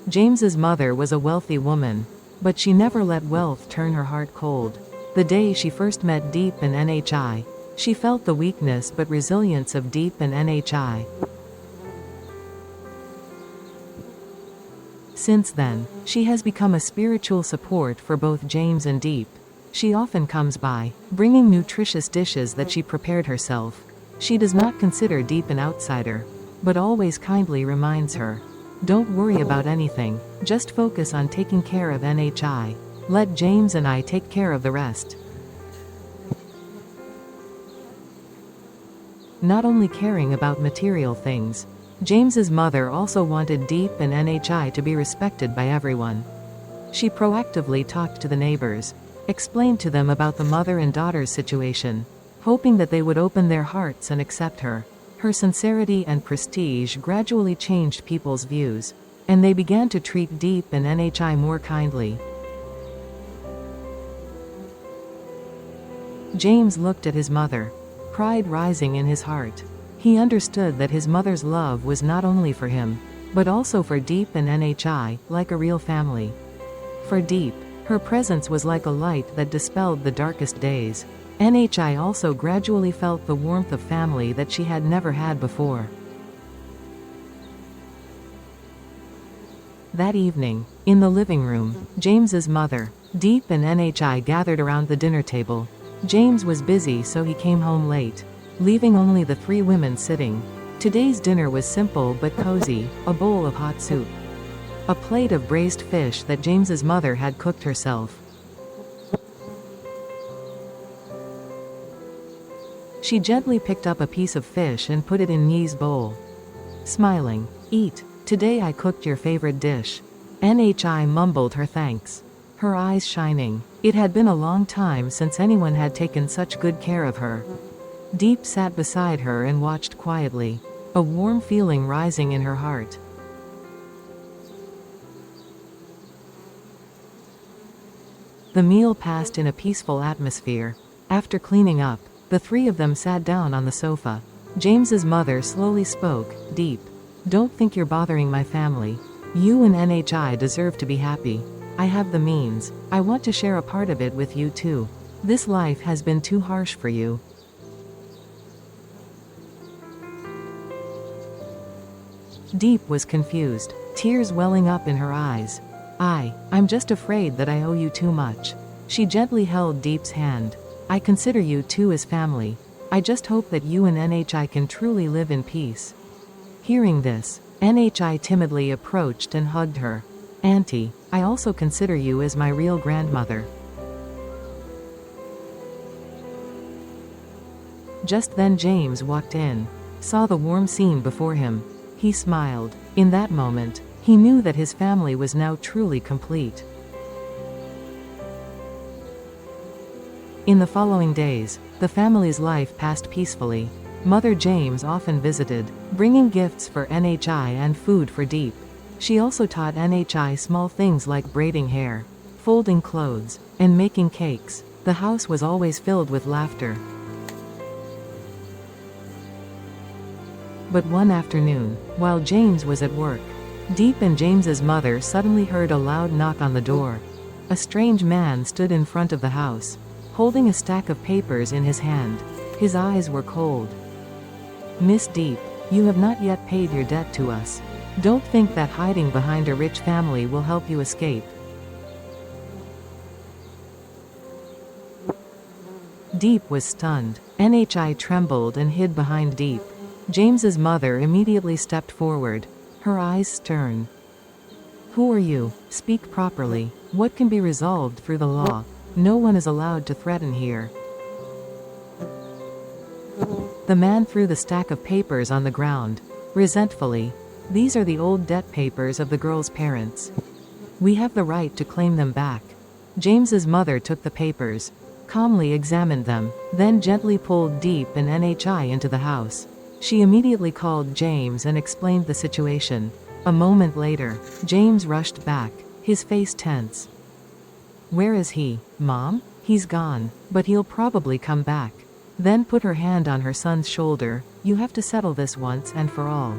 James's mother was a wealthy woman, but she never let wealth turn her heart cold. The day she first met Diep and Nhi, she felt the weakness but resilience of Diep and Nhi. Since then, she has become a spiritual support for both James and Diep. She often comes by, bringing nutritious dishes that she prepared herself. She does not consider Diep an outsider, but always kindly reminds her, "Don't worry about anything, just focus on taking care of Nhi. Let James and I take care of the rest." Not only caring about material things, James's mother also wanted Diep and Nhi to be respected by everyone. She proactively talked to the neighbors, explained to them about the mother and daughter's situation, hoping that they would open their hearts and accept her. Her sincerity and prestige gradually changed people's views, and they began to treat Diep and Nhi more kindly. James looked at his mother, pride rising in his heart. He understood that his mother's love was not only for him, but also for Diep and Nhi, like a real family. For Diep, her presence was like a light that dispelled the darkest days. Nhi also gradually felt the warmth of family that she had never had before. That evening, in the living room, James's mother, Diep and Nhi gathered around the dinner table. James was busy, so he came home late, leaving only the three women sitting. Today's dinner was simple but cozy: a bowl of hot soup, a plate of braised fish that James's mother had cooked herself. She gently picked up a piece of fish and put it in Nhi's bowl. Smiling, "Eat, today I cooked your favorite dish." Nhi mumbled her thanks, her eyes shining. It had been a long time since anyone had taken such good care of her. Diep sat beside her and watched quietly, a warm feeling rising in her heart. The meal passed in a peaceful atmosphere. After cleaning up, the three of them sat down on the sofa. James's mother slowly spoke, "Diep, don't think you're bothering my family. You and Nhi deserve to be happy. I have the means. I want to share a part of it with you too. This life has been too harsh for you." Diep was confused, tears welling up in her eyes. I'm just afraid that I owe you too much." She gently held Diep's hand. "I consider you two as family. I just hope that you and Nhi can truly live in peace." Hearing this, Nhi timidly approached and hugged her. "Auntie, I also consider you as my real grandmother." Just then James walked in, saw the warm scene before him. He smiled. In that moment, he knew that his family was now truly complete. In the following days, the family's life passed peacefully. Mother James often visited, bringing gifts for Nhi and food for Diep. She also taught Nhi small things like braiding hair, folding clothes, and making cakes. The house was always filled with laughter. But one afternoon, while James was at work, Diep and James's mother suddenly heard a loud knock on the door. A strange man stood in front of the house, holding a stack of papers in his hand. His eyes were cold. "Miss Diep, you have not yet paid your debt to us. Don't think that hiding behind a rich family will help you escape." Diep was stunned. Nhi trembled and hid behind Diep. James's mother immediately stepped forward, her eyes stern. "Who are you? Speak properly. What can be resolved through the law? No one is allowed to threaten here." The man threw the stack of papers on the ground, resentfully. "These are the old debt papers of the girl's parents. We have the right to claim them back." James's mother took the papers, calmly examined them, then gently pulled Diep and Nhi into the house. She immediately called James and explained the situation. A moment later, James rushed back, his face tense. "Where is he, Mom?" "He's gone, but he'll probably come back." Then put her hand on her son's shoulder. "You have to settle this once and for all,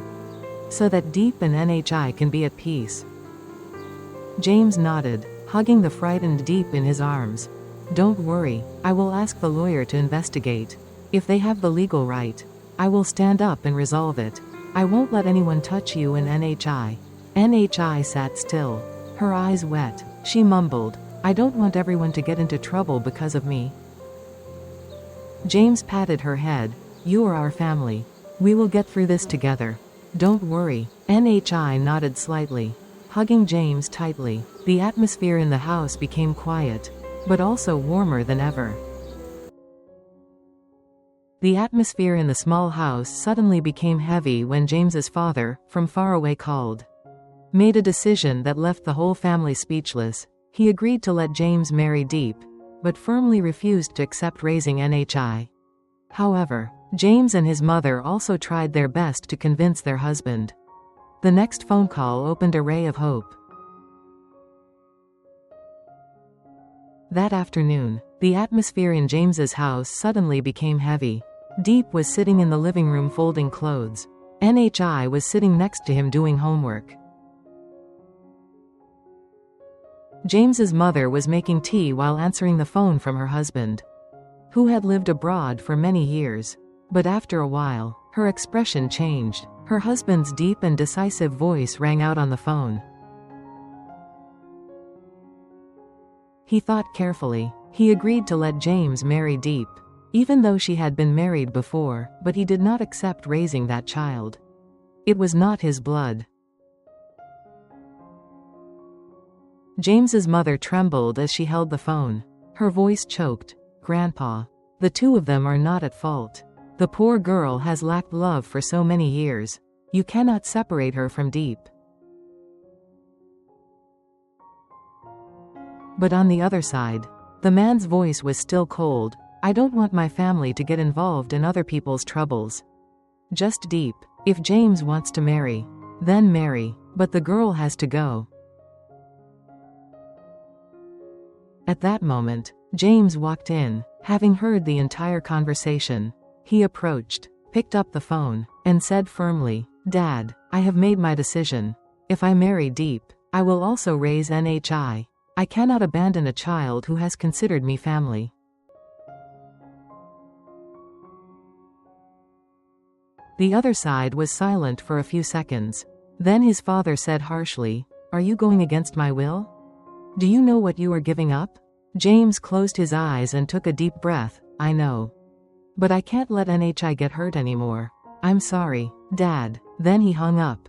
so that Diep and Nhi can be at peace." James nodded, hugging the frightened Diep in his arms. Don't worry, I will ask the lawyer to investigate. If they have the legal right, I will stand up and resolve it. I won't let anyone touch you and NHI. NHI sat still, her eyes wet. She mumbled, I don't want everyone to get into trouble because of me. James patted her head. You are our family. We will get through this together. Don't worry. NHI nodded slightly, hugging James tightly. The atmosphere in the house became quiet, but also warmer than ever. The atmosphere in the small house suddenly became heavy when James's father, from far away, called. Made a decision that left the whole family speechless. He agreed to let James marry Diep, but firmly refused to accept raising NHI. However, James and his mother also tried their best to convince their husband. The next phone call opened a ray of hope. That afternoon, the atmosphere in James's house suddenly became heavy. Diep was sitting in the living room folding clothes. NHI was sitting next to him doing homework. James's mother was making tea while answering the phone from her husband, who had lived abroad for many years. But after a while, her expression changed. Her husband's deep and decisive voice rang out on the phone. He thought carefully. He agreed to let James marry Diep, even though she had been married before, but he did not accept raising that child. It was not his blood. James's mother trembled as she held the phone. Her voice choked. Grandpa, the two of them are not at fault. The poor girl has lacked love for so many years. You cannot separate her from Diep. But on the other side, the man's voice was still cold. I don't want my family to get involved in other people's troubles. Just Diep. If James wants to marry, then marry, but the girl has to go. At that moment, James walked in, having heard the entire conversation. He approached, picked up the phone, and said firmly, Dad, I have made my decision. If I marry Diep, I will also raise NHI. I cannot abandon a child who has considered me family. The other side was silent for a few seconds. Then his father said harshly, Are you going against my will? Do you know what you are giving up? James closed his eyes and took a deep breath. I know. But I can't let NHI get hurt anymore. I'm sorry, Dad. Then he hung up.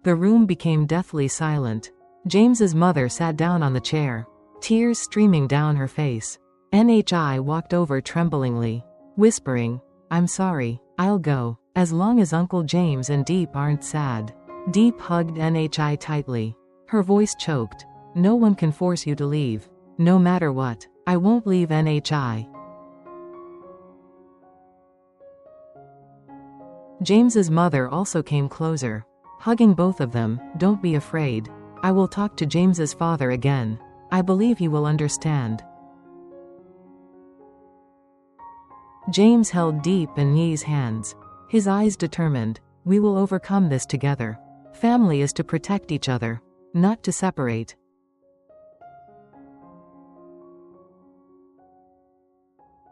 The room became deathly silent. James's mother sat down on the chair, tears streaming down her face. NHI walked over tremblingly, whispering, I'm sorry, I'll go, as long as Uncle James and Diep aren't sad. Diep hugged NHI tightly. Her voice choked. No one can force you to leave. No matter what, I won't leave NHI. James's mother also came closer, hugging both of them. Don't be afraid. I will talk to James's father again. I believe he will understand. James held Diep and Nyi's hands, his eyes determined. We will overcome this together. Family is to protect each other, not to separate.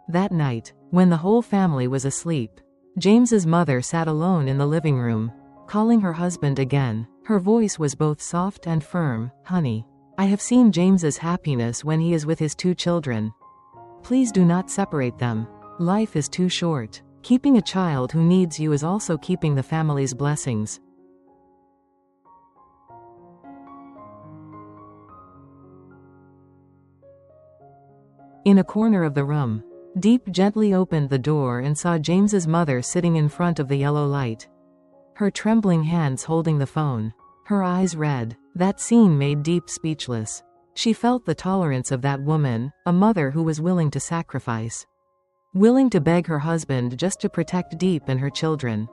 That night, when the whole family was asleep, James's mother sat alone in the living room, calling her husband again. Her voice was both soft and firm. Honey, I have seen James's happiness when he is with his two children. Please do not separate them. Life is too short. Keeping a child who needs you is also keeping the family's blessings. In a corner of the room, Diep gently opened the door and saw James's mother sitting in front of the yellow light, her trembling hands holding the phone, her eyes red. That scene made Diep speechless. She felt the tolerance of that woman, a mother who was willing to sacrifice, willing to beg her husband just to protect Diep and her children.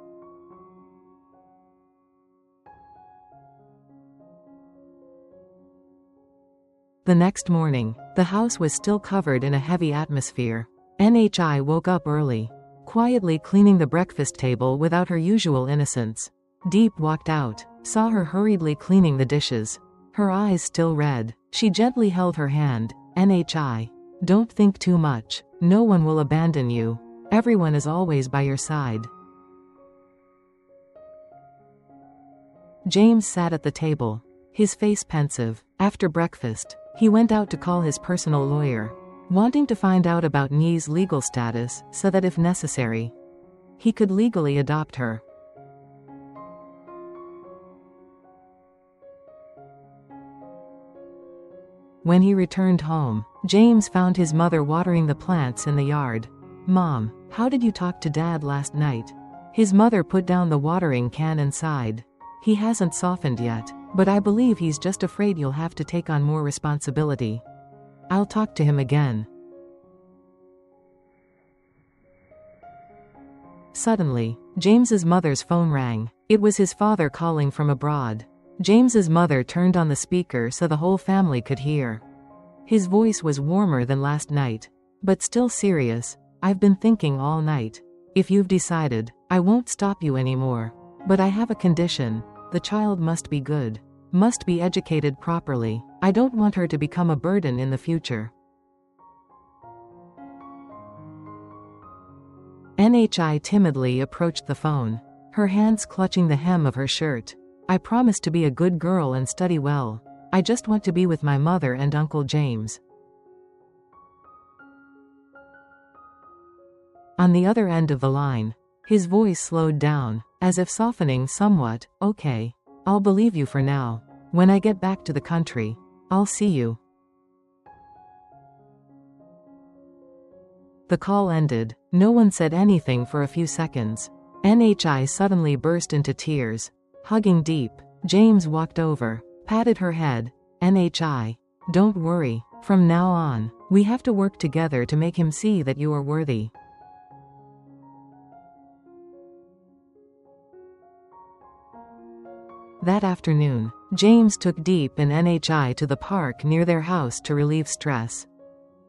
The next morning, the house was still covered in a heavy atmosphere. NHI woke up early, quietly cleaning the breakfast table without her usual innocence. Diep walked out, saw her hurriedly cleaning the dishes. Her eyes still red. She gently held her hand. "Nhi. Don't think too much. No one will abandon you. Everyone is always by your side." James sat at the table, his face pensive. After breakfast, he went out to call his personal lawyer, wanting to find out about Nyi's legal status so that if necessary, he could legally adopt her. When he returned home, James found his mother watering the plants in the yard. "Mom, how did you talk to Dad last night?" His mother put down the watering can and sighed. "He hasn't softened yet, but I believe he's just afraid you'll have to take on more responsibility. I'll talk to him again." Suddenly, James's mother's phone rang. It was his father calling from abroad. James's mother turned on the speaker so the whole family could hear. His voice was warmer than last night, but still serious. "I've been thinking all night. If you've decided, I won't stop you anymore. But I have a condition. The child must be good. Must be educated properly. I don't want her to become a burden in the future." Nhi timidly approached the phone, her hands clutching the hem of her shirt. "I promise to be a good girl and study well. I just want to be with my mother and Uncle James." On the other end of the line, his voice slowed down, as if softening somewhat. "Okay. I'll believe you for now. When I get back to the country, I'll see you." The call ended. No one said anything for a few seconds. Nhi suddenly burst into tears. Hugging Diep, James walked over, patted her head. "Nhi. Don't worry. From now on, we have to work together to make him see that you are worthy." That afternoon, James took Diep and Nhi to the park near their house to relieve stress.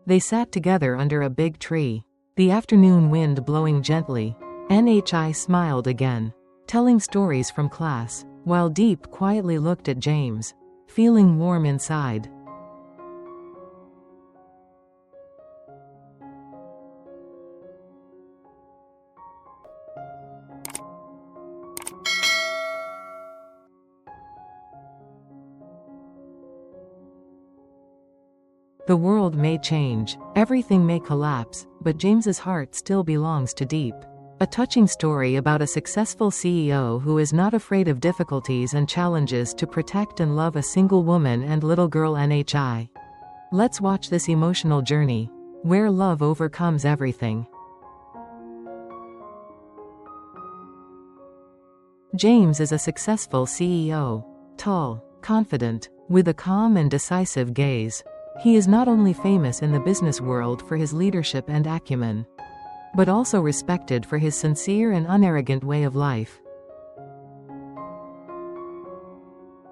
They sat together under a big tree, the afternoon wind blowing gently. Nhi smiled again, telling stories from class, while Diep quietly looked at James, feeling warm inside. The world may change, everything may collapse, but James's heart still belongs to Diep. A touching story about a successful CEO who is not afraid of difficulties and challenges to protect and love a single woman and little girl Nhi. Let's watch this emotional journey, where love overcomes everything. James is a successful CEO. Tall, confident, with a calm and decisive gaze. He is not only famous in the business world for his leadership and acumen, but also respected for his sincere and unarrogant way of life.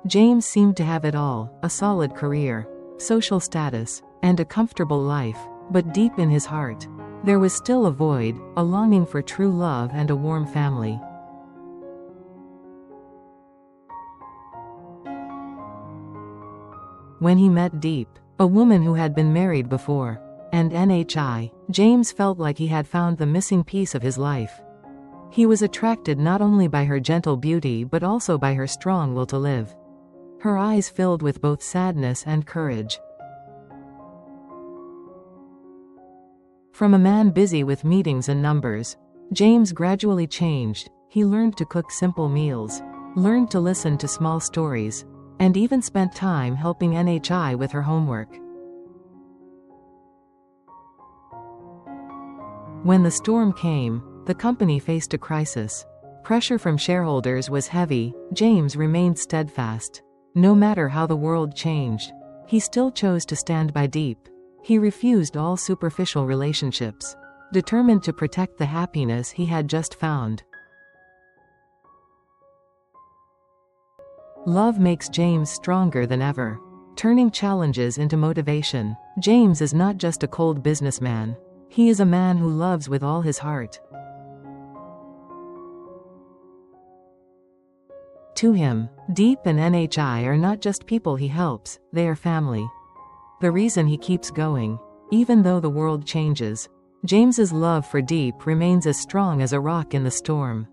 James seemed to have it all: a solid career, social status, and a comfortable life. But deep in his heart, there was still a void, a longing for true love and a warm family. When he met Diep, a woman who had been married before, and Nhi, James felt like he had found the missing piece of his life. He was attracted not only by her gentle beauty but also by her strong will to live. Her eyes filled with both sadness and courage. From a man busy with meetings and numbers, James gradually changed. He learned to cook simple meals, learned to listen to small stories, and even spent time helping Nhi with her homework. When the storm came, the company faced a crisis. Pressure from shareholders was heavy. James remained steadfast. No matter how the world changed, he still chose to stand by Diep. He refused all superficial relationships, determined to protect the happiness he had just found. Love makes James stronger than ever, turning challenges into motivation. James is not just a cold businessman. He is a man who loves with all his heart. To him, Diep and Nhi are not just people he helps, they are family. The reason he keeps going. Even though the world changes, James's love for Diep remains as strong as a rock in the storm.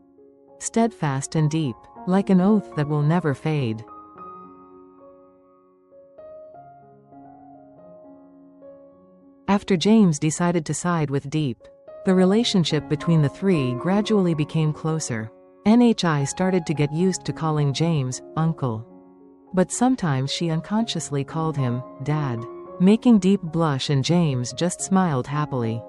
Steadfast and deep, like an oath that will never fade. After James decided to side with Diep, the relationship between the three gradually became closer. Nhi started to get used to calling James uncle. But sometimes she unconsciously called him dad, making Diep blush, and James just smiled happily.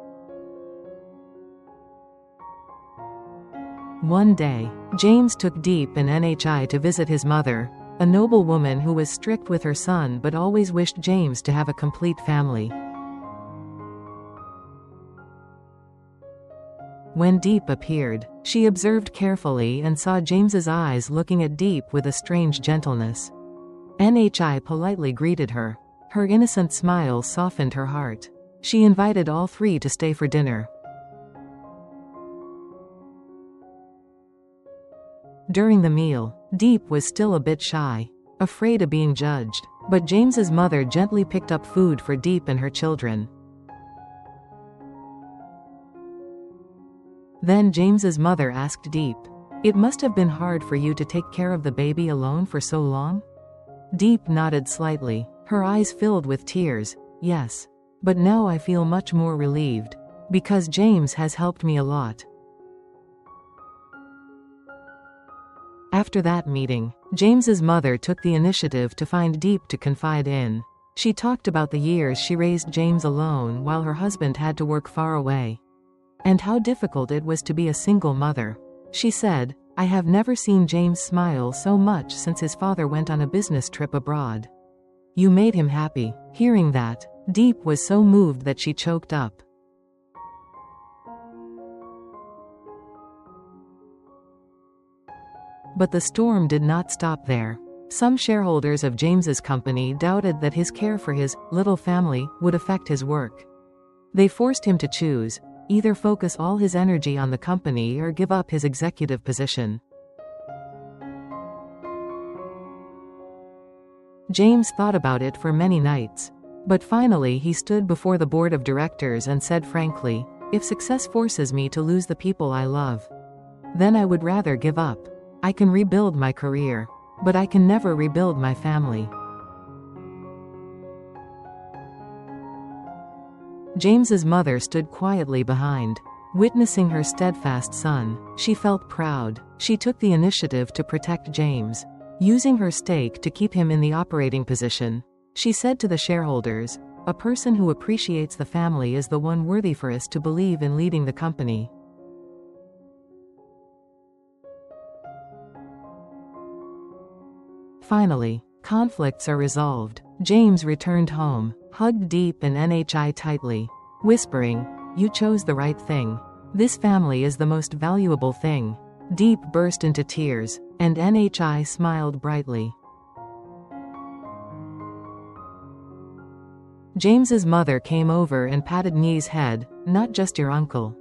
One day, James took Diep and Nhi to visit his mother, a noble woman who was strict with her son but always wished James to have a complete family. When Diep appeared, she observed carefully and saw James's eyes looking at Diep with a strange gentleness. Nhi politely greeted her. Her innocent smile softened her heart. She invited all three to stay for dinner. During the meal, Diep was still a bit shy, afraid of being judged, but James's mother gently picked up food for Diep and her children. Then James's mother asked Diep, "It must have been hard for you to take care of the baby alone for so long?" Diep nodded slightly, her eyes filled with tears. "Yes. But now I feel much more relieved. Because James has helped me a lot." After that meeting, James's mother took the initiative to find Diep to confide in. She talked about the years she raised James alone while her husband had to work far away, and how difficult it was to be a single mother. She said, "I have never seen James smile so much since his father went on a business trip abroad. You made him happy." Hearing that, Diep was so moved that she choked up. But the storm did not stop there. Some shareholders of James's company doubted that his care for his little family would affect his work. They forced him to choose: either focus all his energy on the company or give up his executive position. James thought about it for many nights. But finally he stood before the board of directors and said frankly, "If success forces me to lose the people I love, then I would rather give up. I can rebuild my career, but I can never rebuild my family." James's mother stood quietly behind. Witnessing her steadfast son, she felt proud. She took the initiative to protect James, using her stake to keep him in the operating position. She said to the shareholders, "A person who appreciates the family is the one worthy for us to believe in leading the company." Finally, conflicts are resolved. James returned home, hugged Diep and Nhi tightly, whispering, "You chose the right thing. This family is the most valuable thing." Diep burst into tears, and Nhi smiled brightly. James's mother came over and patted Nhi's head. "Not just your uncle,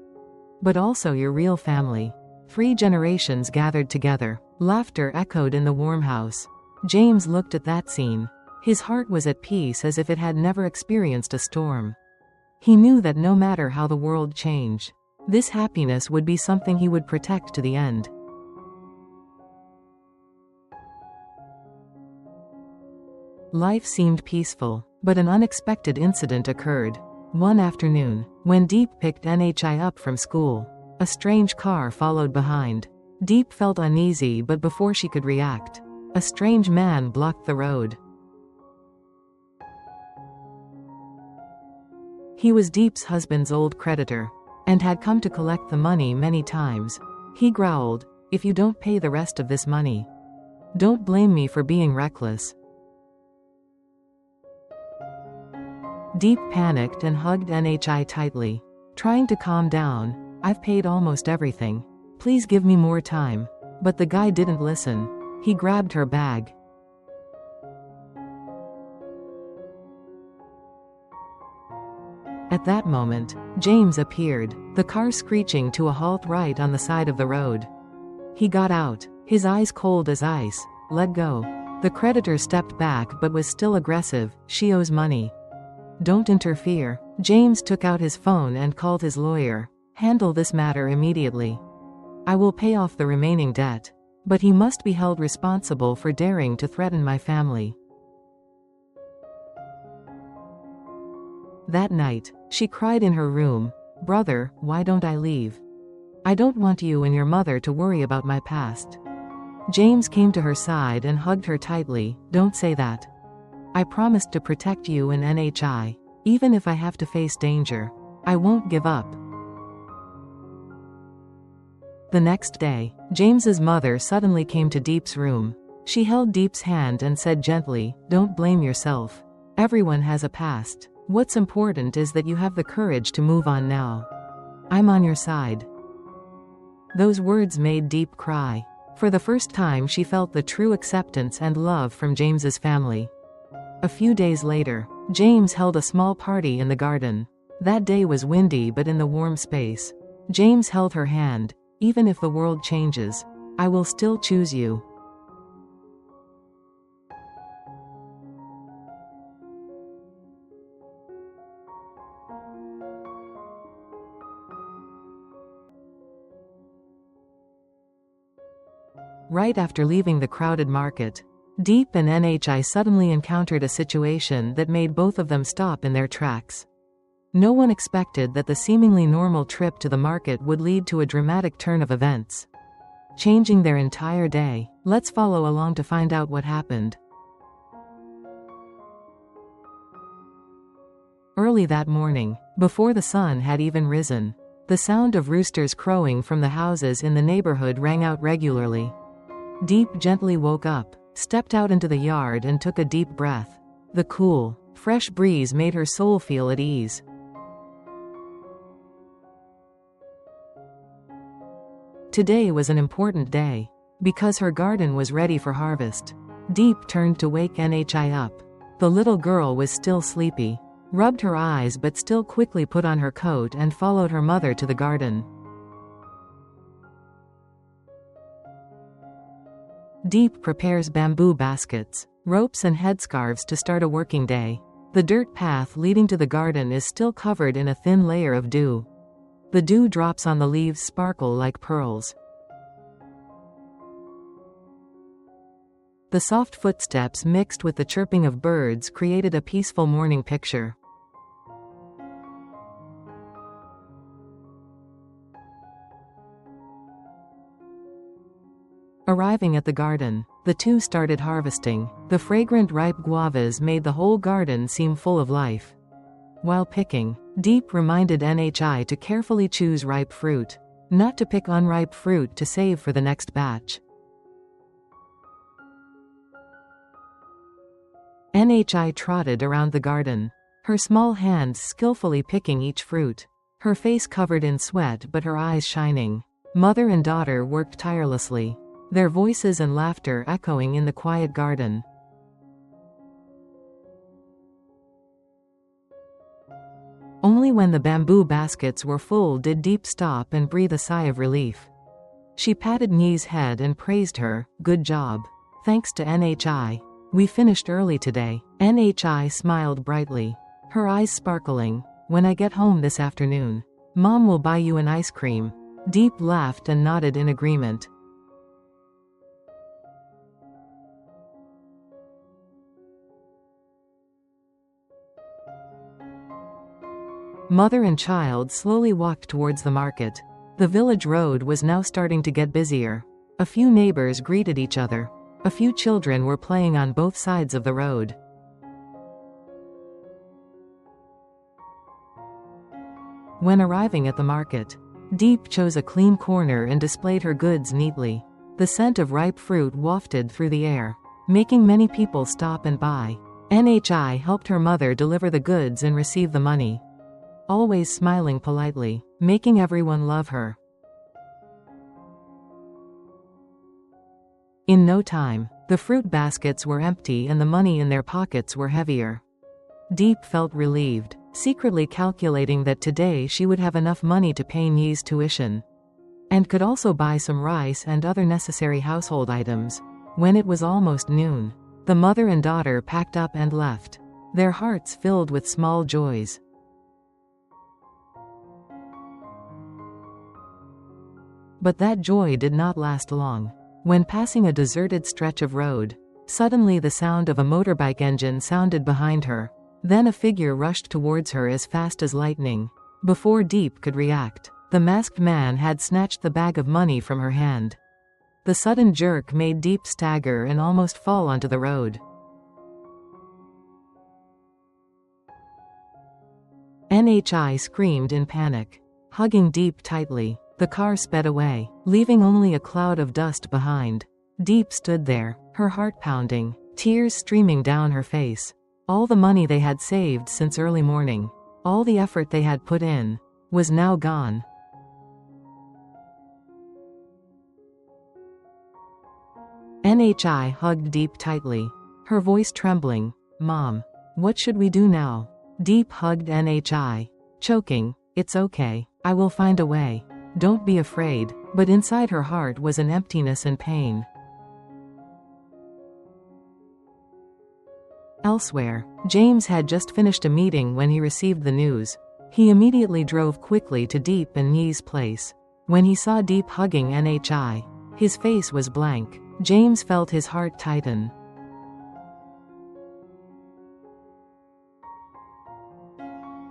but also your real family." 3 generations gathered together. Laughter echoed in the warm house. James looked at that scene. His heart was at peace as if it had never experienced a storm. He knew that no matter how the world changed, this happiness would be something he would protect to the end. Life seemed peaceful, but an unexpected incident occurred. One afternoon, when Diep picked Nhi up from school, a strange car followed behind. Diep felt uneasy, but before she could react, a strange man blocked the road. He was Diep's husband's old creditor, and had come to collect the money many times. He growled, "If you don't pay the rest of this money, don't blame me for being reckless." Diep panicked and hugged Nhi tightly, trying to calm down. "I've paid almost everything. Please give me more time." But the guy didn't listen. He grabbed her bag. At that moment, James appeared, the car screeching to a halt right on the side of the road. He got out, his eyes cold as ice. "Let go." The creditor stepped back but was still aggressive. "She owes money. Don't interfere." James took out his phone and called his lawyer. "Handle this matter immediately. I will pay off the remaining debt. But he must be held responsible for daring to threaten my family." That night, she cried in her room, "Brother, why don't I leave? I don't want you and your mother to worry about my past." James came to her side and hugged her tightly. "Don't say that. I promised to protect you and NHI. Even if I have to face danger, I won't give up." The next day, James's mother suddenly came to Diep's room. She held Diep's hand and said gently, "Don't blame yourself. Everyone has a past. What's important is that you have the courage to move on now. I'm on your side." Those words made Diep cry. For the first time she felt the true acceptance and love from James's family. A few days later, James held a small party in the garden. That day was windy but in the warm space. James held her hand. "Even if the world changes, I will still choose you." Right after leaving the crowded market, Diep and NHI suddenly encountered a situation that made both of them stop in their tracks. No one expected that the seemingly normal trip to the market would lead to a dramatic turn of events, changing their entire day. Let's follow along to find out what happened. Early that morning, before the sun had even risen, the sound of roosters crowing from the houses in the neighborhood rang out regularly. Diep gently woke up, stepped out into the yard and took a deep breath. The cool, fresh breeze made her soul feel at ease. Today was an important day, because her garden was ready for harvest. Diep turned to wake NHI up. The little girl was still sleepy, rubbed her eyes but still quickly put on her coat and followed her mother to the garden. Diep prepares bamboo baskets, ropes and headscarves to start a working day. The dirt path leading to the garden is still covered in a thin layer of dew. The dew drops on the leaves sparkle like pearls. The soft footsteps mixed with the chirping of birds created a peaceful morning picture. Arriving at the garden, the two started harvesting. The fragrant ripe guavas made the whole garden seem full of life. While picking, Diep reminded NHI to carefully choose ripe fruit, not to pick unripe fruit to save for the next batch. NHI trotted around the garden, her small hands skillfully picking each fruit, her face covered in sweat but her eyes shining. Mother and daughter worked tirelessly, their voices and laughter echoing in the quiet garden. Only when the bamboo baskets were full did Diep stop and breathe a sigh of relief. She patted Nyi's head and praised her. "Good job. Thanks to NHI. We finished early today." NHI smiled brightly, her eyes sparkling. "When I get home this afternoon, Mom will buy you an ice cream." Diep laughed and nodded in agreement. Mother and child slowly walked towards the market. The village road was now starting to get busier. A few neighbors greeted each other. A few children were playing on both sides of the road. When arriving at the market, Diep chose a clean corner and displayed her goods neatly. The scent of ripe fruit wafted through the air, making many people stop and buy. NHI helped her mother deliver the goods and receive the money, always smiling politely, making everyone love her. In no time, the fruit baskets were empty and the money in their pockets were heavier. Diep felt relieved, secretly calculating that today she would have enough money to pay Nyi's tuition. and could also buy some rice and other necessary household items. When it was almost noon, the mother and daughter packed up and left, their hearts filled with small joys. But that joy did not last long. When passing a deserted stretch of road, suddenly the sound of a motorbike engine sounded behind her. Then a figure rushed towards her as fast as lightning. Before Diep could react, the masked man had snatched the bag of money from her hand. The sudden jerk made Diep stagger and almost fall onto the road. Nhi screamed in panic. Hugging Diep tightly, the car sped away, leaving only a cloud of dust behind. Diep stood there, her heart pounding, tears streaming down her face. All the money they had saved since early morning, all the effort they had put in, was now gone. Nhi hugged Diep tightly, her voice trembling. "Mom, what should we do now?" Diep hugged Nhi, choking. "It's okay, I will find a way. Don't be afraid." But inside her heart was an emptiness and pain. Elsewhere, James had just finished a meeting when he received the news. He immediately drove quickly to Diep and Nhi's place. When he saw Diep hugging Nhi, his face was blank. James felt his heart tighten.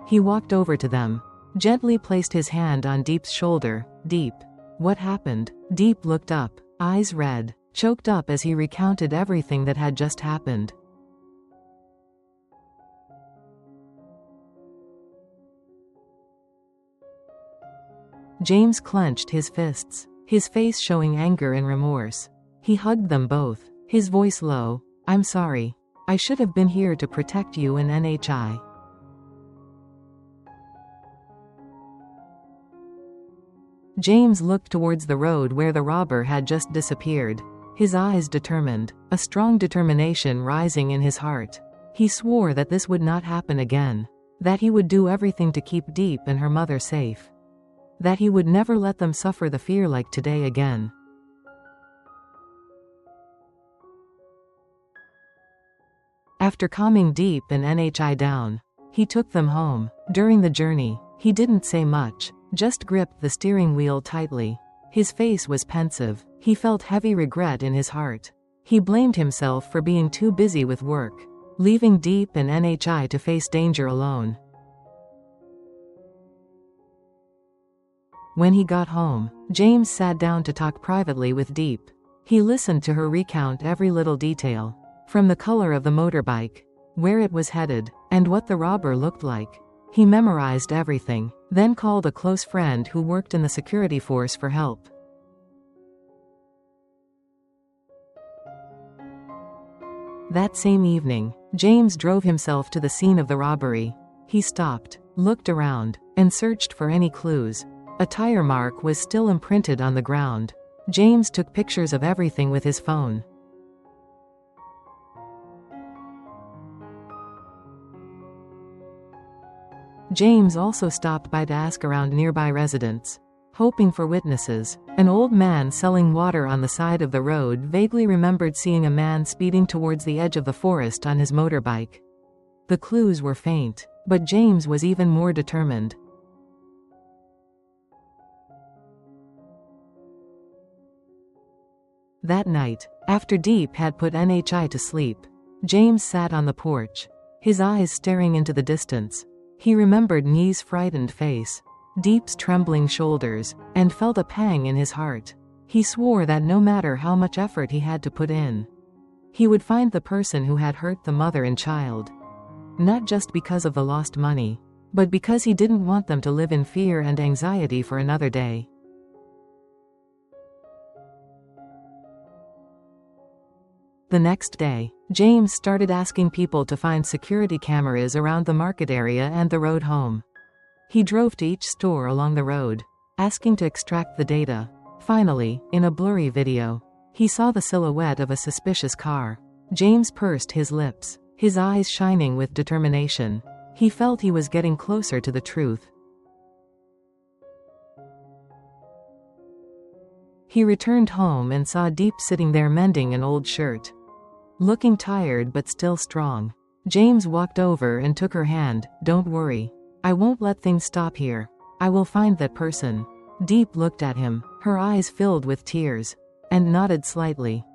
He walked over to them, gently placed his hand on Diep's shoulder. "Diep, what happened?" Diep looked up, eyes red, choked up as he recounted everything that had just happened. James clenched his fists, his face showing anger and remorse. He hugged them both, his voice low. "I'm sorry. I should have been here to protect you and Nhi." James looked towards the road where the robber had just disappeared, his eyes determined, a strong determination rising in his heart. He swore that this would not happen again, that he would do everything to keep Diep and her mother safe, that he would never let them suffer the fear like today again. After calming Diep and Nhi down, he took them home. During the journey, he didn't say much, just gripped the steering wheel tightly. His face was pensive, he felt heavy regret in his heart. He blamed himself for being too busy with work, leaving Diep and Nhi to face danger alone. When he got home, James sat down to talk privately with Diep. He listened to her recount every little detail, from the color of the motorbike, where it was headed, and what the robber looked like. He memorized everything, then called a close friend who worked in the security force for help. That same evening, James drove himself to the scene of the robbery. He stopped, looked around, and searched for any clues. A tire mark was still imprinted on the ground. James took pictures of everything with his phone. James also stopped by to ask around nearby residents, hoping for witnesses. An old man selling water on the side of the road vaguely remembered seeing a man speeding towards the edge of the forest on his motorbike. The clues were faint, but James was even more determined. That night, after Diep had put Nhi to sleep, James sat on the porch, his eyes staring into the distance. He remembered Nhi's frightened face, Diep's trembling shoulders, and felt a pang in his heart. He swore that no matter how much effort he had to put in, he would find the person who had hurt the mother and child. Not just because of the lost money, but because he didn't want them to live in fear and anxiety for another day. The next day, James started asking people to find security cameras around the market area and the road home. He drove to each store along the road, asking to extract the data. Finally, in a blurry video, he saw the silhouette of a suspicious car. James pursed his lips, his eyes shining with determination. He felt he was getting closer to the truth. He returned home and saw Diep sitting there mending an old shirt. Looking tired but still strong, James walked over and took her hand. "Don't worry. I won't let things stop here. I will find that person." Diep looked at him, her eyes filled with tears, and nodded slightly.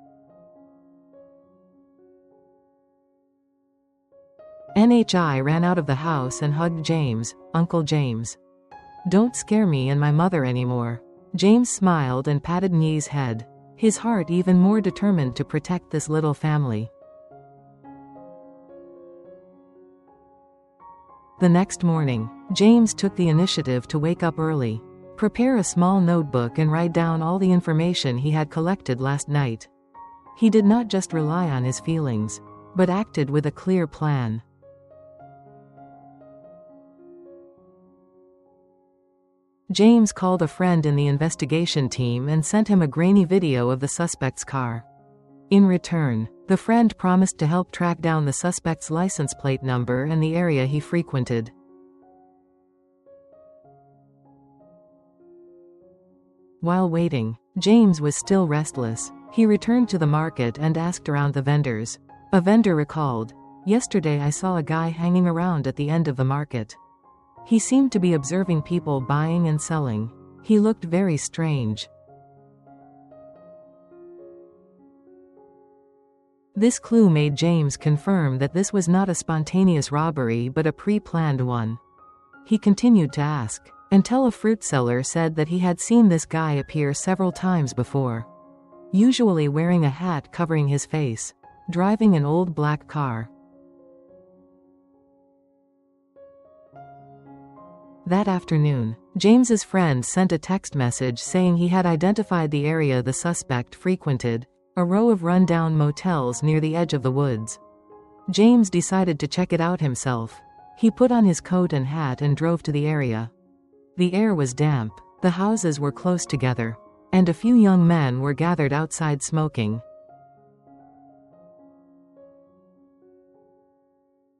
NHI ran out of the house and hugged James. "Uncle James. Don't scare me and my mother anymore." James smiled and patted Nye's head, his heart even more determined to protect this little family. The next morning, James took the initiative to wake up early, prepare a small notebook and write down all the information he had collected last night. He did not just rely on his feelings, but acted with a clear plan. James called a friend in the investigation team and sent him a grainy video of the suspect's car. In return, the friend promised to help track down the suspect's license plate number and the area he frequented. While waiting, James was still restless. He returned to the market and asked around the vendors. A vendor recalled, "Yesterday I saw a guy hanging around at the end of the market. He seemed to be observing people buying and selling. He looked very strange." This clue made James confirm that this was not a spontaneous robbery but a pre-planned one. He continued to ask, until a fruit seller said that he had seen this guy appear several times before. Usually wearing a hat covering his face, driving an old black car. That afternoon, James's friend sent a text message saying he had identified the area the suspect frequented, a row of run-down motels near the edge of the woods. James decided to check it out himself. He put on his coat and hat and drove to the area. The air was damp, the houses were close together, and a few young men were gathered outside smoking.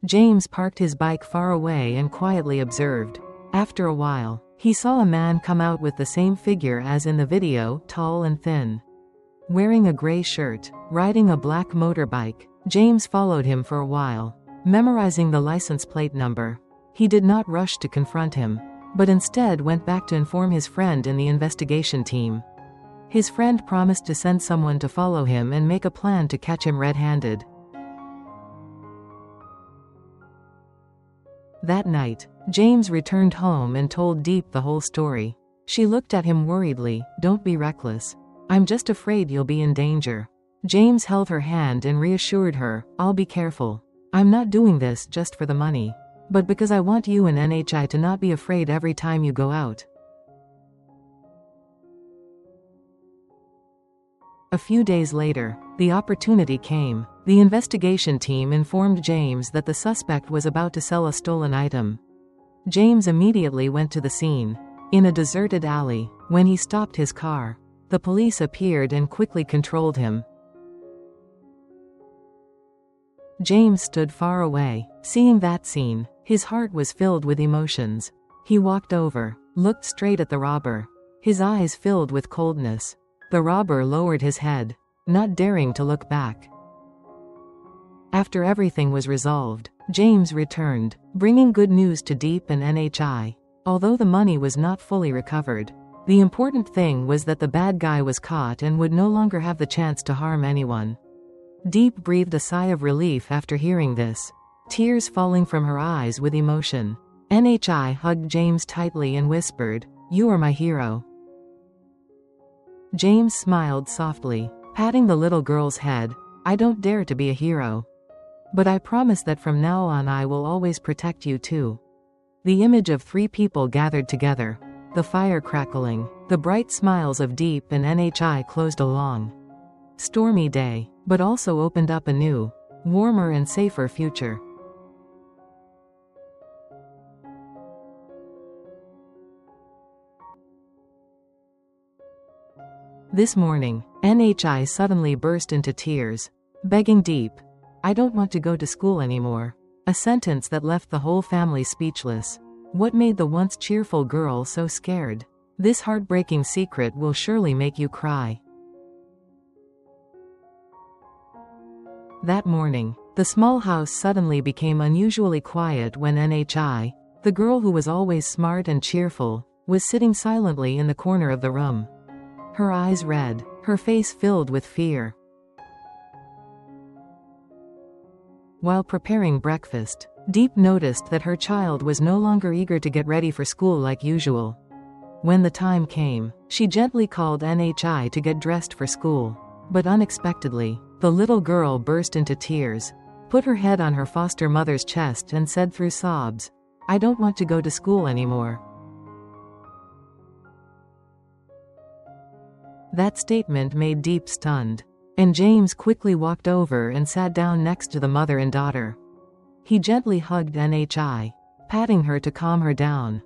James parked his bike far away and quietly observed. After a while, he saw a man come out with the same figure as in the video, tall and thin. Wearing a gray shirt, riding a black motorbike, James followed him for a while, memorizing the license plate number. He did not rush to confront him, but instead went back to inform his friend in the investigation team. His friend promised to send someone to follow him and make a plan to catch him red-handed. That night, James returned home and told Diep the whole story. She looked at him worriedly. "Don't be reckless. I'm just afraid you'll be in danger." James held her hand and reassured her, "I'll be careful. I'm not doing this just for the money, but because I want you and NHI to not be afraid every time you go out." A few days later, the opportunity came. The investigation team informed James that the suspect was about to sell a stolen item. James immediately went to the scene. In a deserted alley, when he stopped his car, the police appeared and quickly controlled him. James stood far away. Seeing that scene, his heart was filled with emotions. He walked over, looked straight at the robber, his eyes filled with coldness. The robber lowered his head, not daring to look back. After everything was resolved, James returned, bringing good news to Diep and NHI. Although the money was not fully recovered, the important thing was that the bad guy was caught and would no longer have the chance to harm anyone. Diep breathed a sigh of relief after hearing this, tears falling from her eyes with emotion. NHI hugged James tightly and whispered, "You are my hero." James smiled softly, patting the little girl's head. "I don't dare to be a hero, but I promise that from now on I will always protect you too." The image of three people gathered together, the fire crackling, the bright smiles of Diep and NHI closed a long, stormy day, but also opened up a new, warmer and safer future. This morning, NHI suddenly burst into tears, begging Diep, "I don't want to go to school anymore." A sentence that left the whole family speechless. What made the once cheerful girl so scared? This heartbreaking secret will surely make you cry. That morning, the small house suddenly became unusually quiet when Nhi, the girl who was always smart and cheerful, was sitting silently in the corner of the room. Her eyes red, her face filled with fear. While preparing breakfast, Diep noticed that her child was no longer eager to get ready for school like usual. When the time came, she gently called Nhi to get dressed for school. But unexpectedly, the little girl burst into tears, put her head on her foster mother's chest and said through sobs, "I don't want to go to school anymore." That statement made Diep stunned, and James quickly walked over and sat down next to the mother and daughter. He gently hugged Nhi, patting her to calm her down.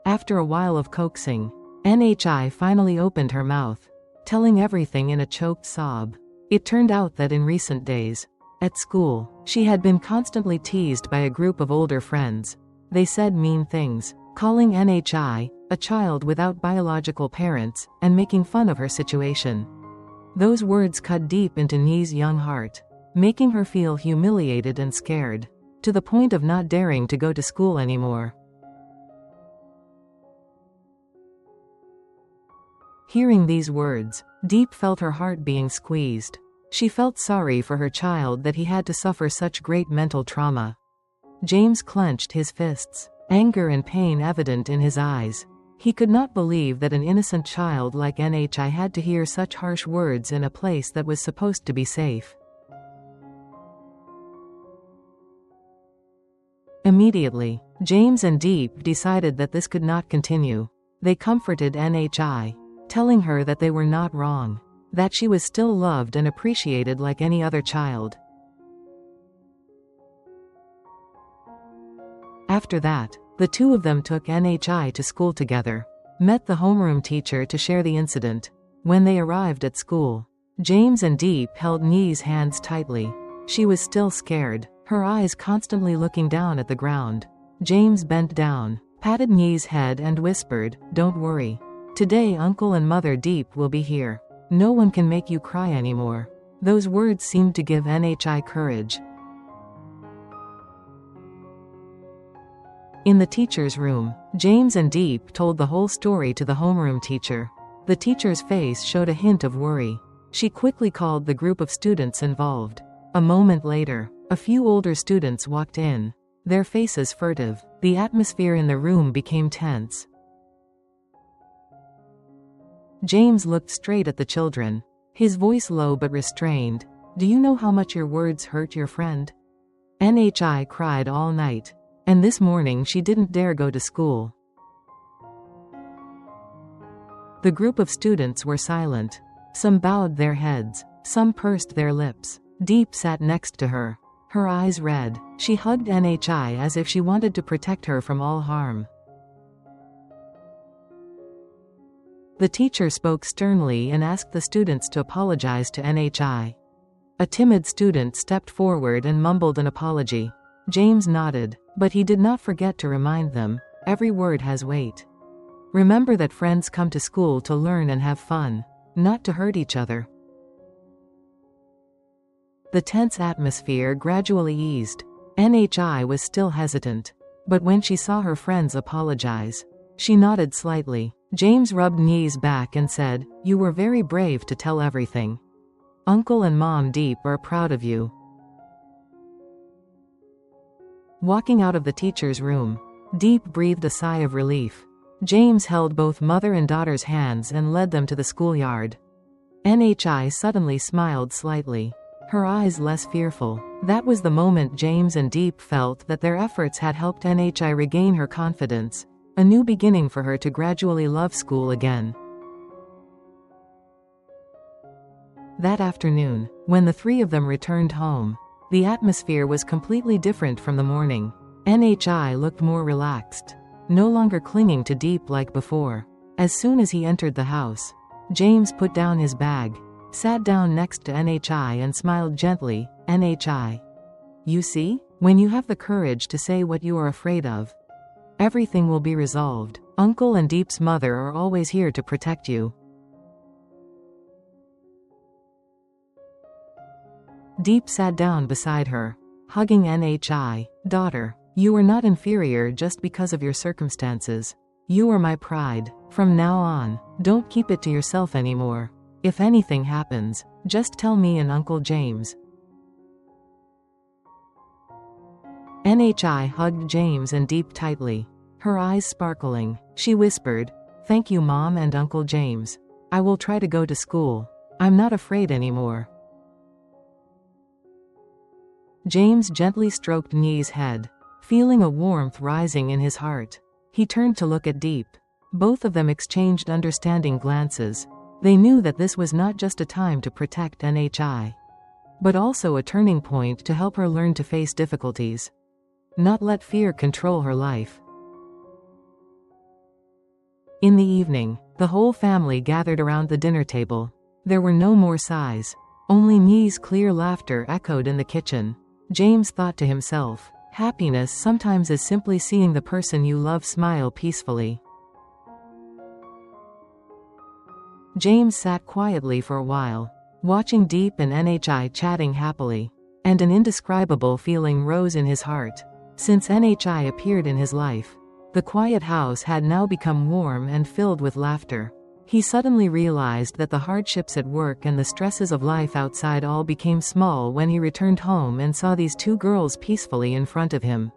After a while of coaxing, Nhi finally opened her mouth, telling everything in a choked sob. It turned out that in recent days, at school, she had been constantly teased by a group of older friends. They said mean things, calling Nhi a child without biological parents, and making fun of her situation. Those words cut deep into Nhi's young heart, making her feel humiliated and scared, to the point of not daring to go to school anymore. Hearing these words, Diep felt her heart being squeezed. She felt sorry for her child that he had to suffer such great mental trauma. James clenched his fists, anger and pain evident in his eyes. He could not believe that an innocent child like Nhi had to hear such harsh words in a place that was supposed to be safe. Immediately, James and Diep decided that this could not continue. They comforted Nhi, telling her that they were not wrong, that she was still loved and appreciated like any other child. After that, the two of them took Nhi to school together, met the homeroom teacher to share the incident. When they arrived at school, James and Diep held Nhi's hands tightly. She was still scared, her eyes constantly looking down at the ground. James bent down, patted Nhi's head and whispered, "Don't worry. Today Uncle and Mother Diep will be here. No one can make you cry anymore." Those words seemed to give Nhi courage. In the teacher's room, James and Diep told the whole story to the homeroom teacher. The teacher's face showed a hint of worry. She quickly called the group of students involved. A moment later, a few older students walked in, their faces furtive. The atmosphere in the room became tense. James looked straight at the children, his voice low but restrained. "Do you know how much your words hurt your friend? Nhi cried all night, and this morning she didn't dare go to school." The group of students were silent. Some bowed their heads, some pursed their lips. Diep sat next to her, her eyes red. She hugged Nhi as if she wanted to protect her from all harm. The teacher spoke sternly and asked the students to apologize to Nhi. A timid student stepped forward and mumbled an apology. James nodded, but he did not forget to remind them, "Every word has weight. Remember that friends come to school to learn and have fun, not to hurt each other." The tense atmosphere gradually eased. Nhi was still hesitant, but when she saw her friends apologize, she nodded slightly. James rubbed Nhi's back and said, "You were very brave to tell everything. Uncle and Mom Diep are proud of you." Walking out of the teacher's room, Diep breathed a sigh of relief. James held both mother and daughter's hands and led them to the schoolyard. Nhi suddenly smiled slightly, her eyes less fearful. That was the moment James and Diep felt that their efforts had helped Nhi regain her confidence, a new beginning for her to gradually love school again. That afternoon, when the three of them returned home, the atmosphere was completely different from the morning. Nhi looked more relaxed, no longer clinging to Diep like before. As soon as he entered the house, James put down his bag, sat down next to Nhi and smiled gently. "Nhi, you see? When you have the courage to say what you are afraid of, Everything will be resolved. Uncle and Diep's mother are always here to protect you. Diep sat down beside her, hugging Nhi. Daughter, you are not inferior just because of your circumstances. You are my pride. From now on, don't keep it to yourself anymore. If anything happens, just tell me and Uncle James. Nhi hugged James and Diep tightly, her eyes sparkling. She whispered, "Thank you, Mom and Uncle James. I will try to go to school. I'm not afraid anymore." James gently stroked Nyi's head, feeling a warmth rising in his heart. He turned to look at Diep. Both of them exchanged understanding glances. They knew that this was not just a time to protect Nhi, but also a turning point to help her learn to face difficulties. Not let fear control her life. In the evening, the whole family gathered around the dinner table. There were no more sighs. Only Nyi's clear laughter echoed in the kitchen. James thought to himself, happiness sometimes is simply seeing the person you love smile peacefully. James sat quietly for a while, watching Diep and Nhi chatting happily, and an indescribable feeling rose in his heart. Since Nhi appeared in his life, the quiet house had now become warm and filled with laughter. He suddenly realized that the hardships at work and the stresses of life outside all became small when he returned home and saw these two girls peacefully in front of him.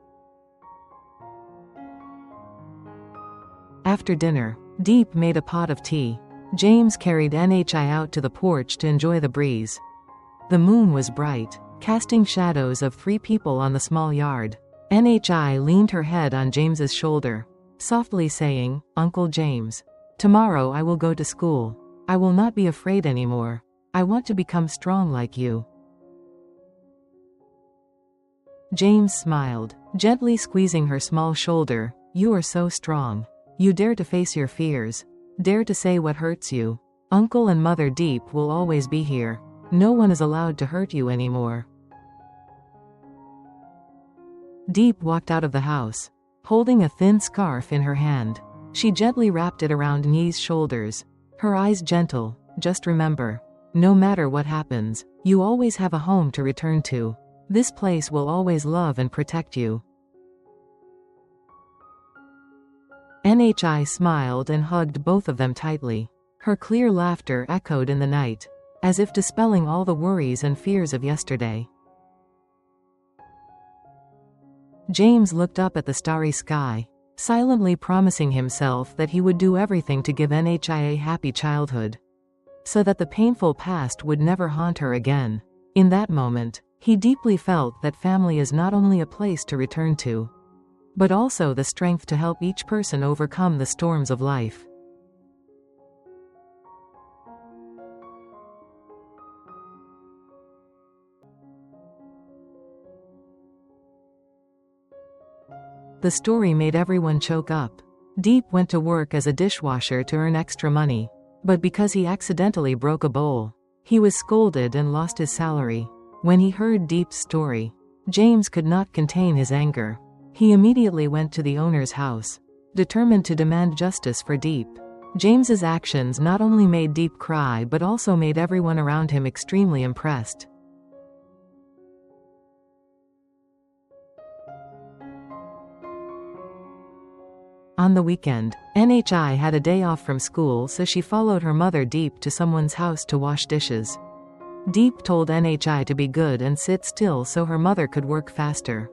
After dinner, Diep made a pot of tea. James carried Nhi out to the porch to enjoy the breeze. The moon was bright, casting shadows of 3 people on the small yard. Nhi leaned her head on James's shoulder, softly saying, "Uncle James, tomorrow I will go to school. I will not be afraid anymore. I want to become strong like you." James smiled, gently squeezing her small shoulder. "You are so strong. You dare to face your fears. Dare to say what hurts you. Uncle and Mother Diep will always be here. No one is allowed to hurt you anymore." Diep walked out of the house, holding a thin scarf in her hand. She gently wrapped it around Nyi's shoulders, her eyes gentle. "Just remember, no matter what happens, you always have a home to return to. This place will always love and protect you." Nhi smiled and hugged both of them tightly. Her clear laughter echoed in the night, as if dispelling all the worries and fears of yesterday. James looked up at the starry sky, silently promising himself that he would do everything to give Nhi a happy childhood, so that the painful past would never haunt her again. In that moment, he deeply felt that family is not only a place to return to, but also the strength to help each person overcome the storms of life. The story made everyone choke up. Diep went to work as a dishwasher to earn extra money, but because he accidentally broke a bowl, he was scolded and lost his salary. When he heard Diep's story, James could not contain his anger. He immediately went to the owner's house, determined to demand justice for Diep. James's actions not only made Diep cry but also made everyone around him extremely impressed. On the weekend, Nhi had a day off from school, so she followed her mother Diep to someone's house to wash dishes. Diep told Nhi to be good and sit still so her mother could work faster.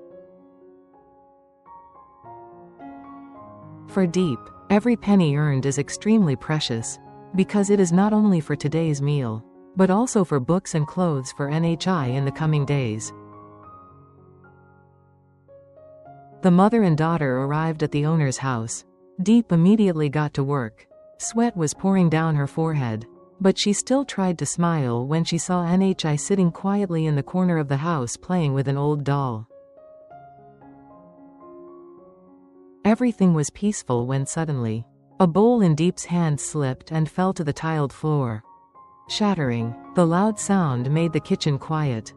For Diep, every penny earned is extremely precious, because it is not only for today's meal, but also for books and clothes for Nhi in the coming days. The mother and daughter arrived at the owner's house. Diep immediately got to work. Sweat was pouring down her forehead, but she still tried to smile when she saw Nhi sitting quietly in the corner of the house playing with an old doll. Everything was peaceful when suddenly, a bowl in Diep's hand slipped and fell to the tiled floor. Shattering, the loud sound made the kitchen quiet.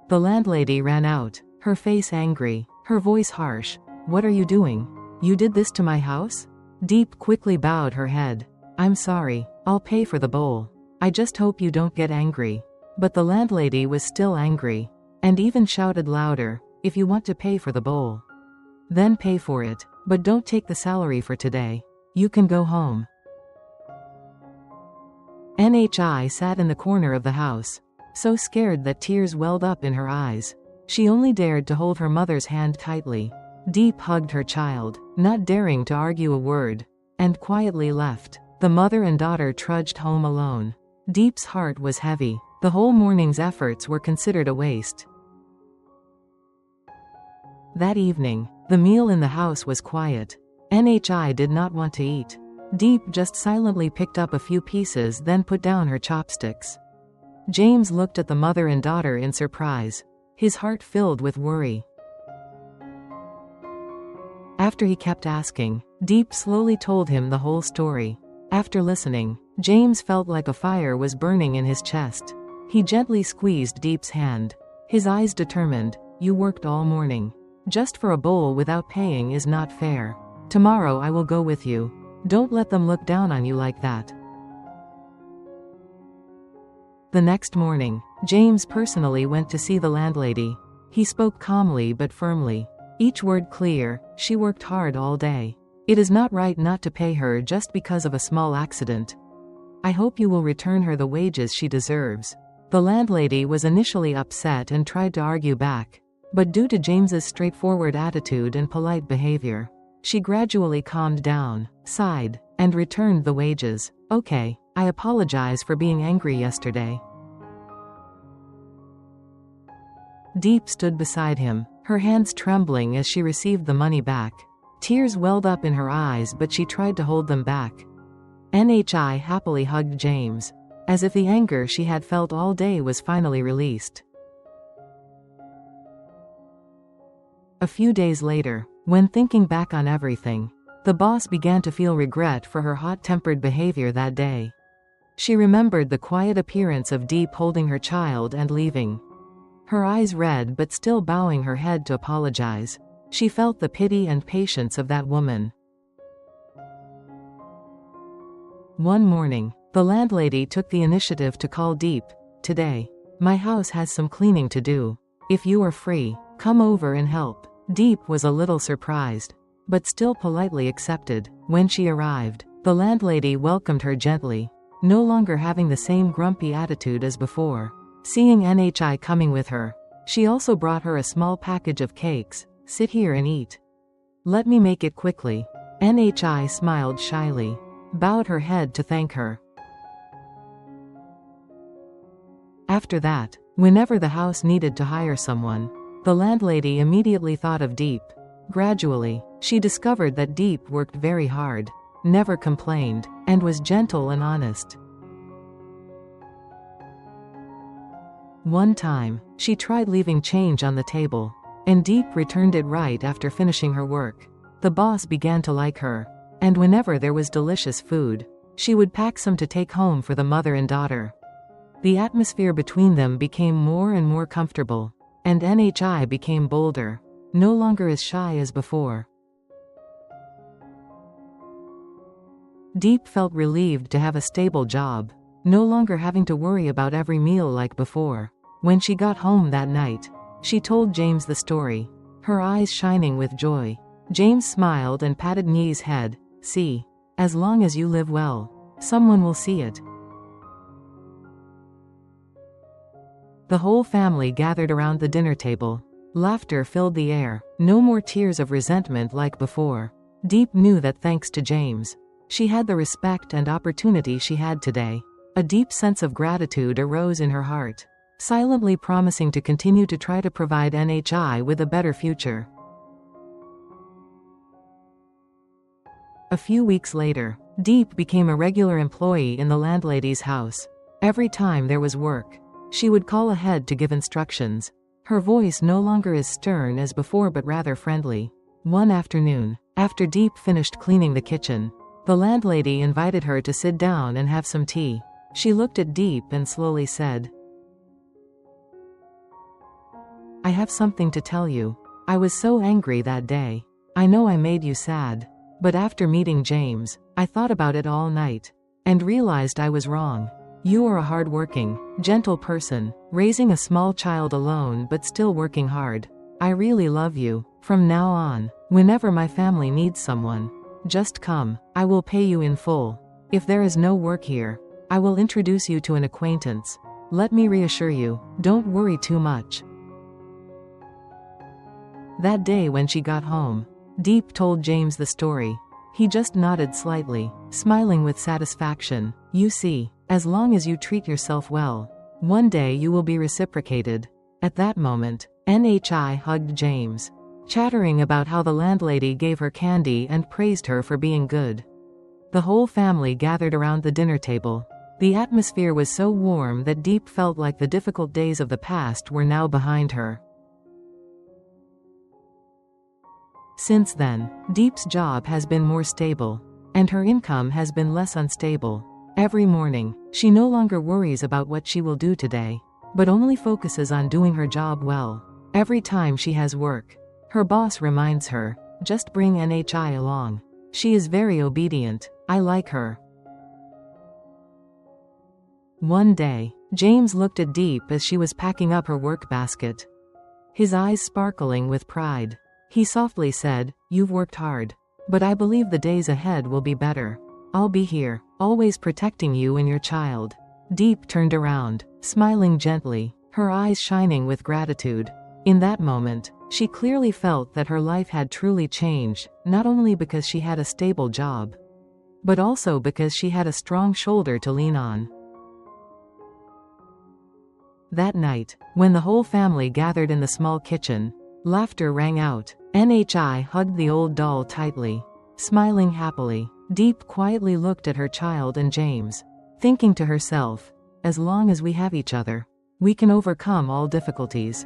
The landlady ran out, her face angry. her voice harsh. "What are you doing? You did this to my house?" Diep quickly bowed her head. "I'm sorry. I'll pay for the bowl. I just hope you don't get angry." But the landlady was still angry, and even shouted louder, "If you want to pay for the bowl, then pay for it, but don't take the salary for today. You can go home." Nhi sat in the corner of the house, so scared that tears welled up in her eyes. She only dared to hold her mother's hand tightly. Diep hugged her child, not daring to argue a word, and quietly left. The mother and daughter trudged home alone. Diep's heart was heavy. The whole morning's efforts were considered a waste. That evening, the meal in the house was quiet. Nhi did not want to eat. Diep just silently picked up a few pieces, then put down her chopsticks. James looked at the mother and daughter in surprise, his heart filled with worry. After he kept asking, Diep slowly told him the whole story. After listening, James felt like a fire was burning in his chest. He gently squeezed Diep's hand, his eyes determined. "You worked all morning. Just for a bowl without paying is not fair. Tomorrow I will go with you. Don't let them look down on you like that." The next morning, James personally went to see the landlady. He spoke calmly but firmly, each word clear. "She worked hard all day. It is not right not to pay her just because of a small accident. I hope you will return her the wages she deserves." The landlady was initially upset and tried to argue back, but due to James's straightforward attitude and polite behavior, she gradually calmed down, sighed, and returned the wages. "Okay, I apologize for being angry yesterday." Diep stood beside him, her hands trembling as she received the money back. Tears welled up in her eyes, but she tried to hold them back. Nhi happily hugged James, as if the anger she had felt all day was finally released. A few days later, when thinking back on everything, the boss began to feel regret for her hot-tempered behavior that day. She remembered the quiet appearance of Diep holding her child and leaving, her eyes red but still bowing her head to apologize. She felt the pity and patience of that woman. One morning, the landlady took the initiative to call Diep. "Today, my house has some cleaning to do. If you are free, come over and help." Diep was a little surprised, but still politely accepted. When she arrived, the landlady welcomed her gently, no longer having the same grumpy attitude as before. Seeing Nhi coming with her, she also brought her a small package of cakes. "Sit here and eat. Let me make it quickly." Nhi smiled shyly, bowed her head to thank her. After that, whenever the house needed to hire someone, the landlady immediately thought of Diep. Gradually, she discovered that Diep worked very hard, never complained, and was gentle and honest. One time, she tried leaving change on the table, and Diep returned it right after finishing her work. The boss began to like her, and whenever there was delicious food, she would pack some to take home for the mother and daughter. The atmosphere between them became more and more comfortable, and Nhi became bolder, no longer as shy as before. Diep felt relieved to have a stable job, no longer having to worry about every meal like before. When she got home that night, she told James the story, her eyes shining with joy. James smiled and patted Nhi's head. "See, as long as you live well, someone will see it." The whole family gathered around the dinner table. Laughter filled the air, no more tears of resentment like before. Diep knew that thanks to James, she had the respect and opportunity she had today. A deep sense of gratitude arose in her heart, silently promising to continue to try to provide Nhi with a better future. A few weeks later, Diep became a regular employee in the landlady's house. Every time there was work, she would call ahead to give instructions. Her voice no longer as stern as before but rather friendly. One afternoon, after Diep finished cleaning the kitchen, the landlady invited her to sit down and have some tea. She looked at Diep and slowly said, "I have something to tell you." I was so angry that day. I know I made you sad. But after meeting James, I thought about it all night. And realized I was wrong. You are a hard-working, gentle person, raising a small child alone but still working hard. I really love you. From now on, whenever my family needs someone, just come. I will pay you in full. If there is no work here, I will introduce you to an acquaintance. Let me reassure you, don't worry too much. That day when she got home, Diep told James the story. He just nodded slightly, smiling with satisfaction. You see, as long as you treat yourself well, one day you will be reciprocated. At that moment, NHI hugged James, chattering about how the landlady gave her candy and praised her for being good. The whole family gathered around the dinner table. The atmosphere was so warm that Diep felt like the difficult days of the past were now behind her. Since then, Diep's job has been more stable, and her income has been less unstable. Every morning, she no longer worries about what she will do today, but only focuses on doing her job well. Every time she has work, her boss reminds her, just bring NHI along. She is very obedient. I like her. One day, James looked at Diep as she was packing up her work basket. His eyes sparkling with pride. He softly said, "You've worked hard. But I believe the days ahead will be better. I'll be here, always protecting you and your child." Diep turned around, smiling gently, her eyes shining with gratitude. In that moment, she clearly felt that her life had truly changed, not only because she had a stable job, but also because she had a strong shoulder to lean on. That night, when the whole family gathered in the small kitchen, laughter rang out. NHI hugged the old doll tightly. Smiling happily, Diep quietly looked at her child and James, thinking to herself, as long as we have each other, we can overcome all difficulties.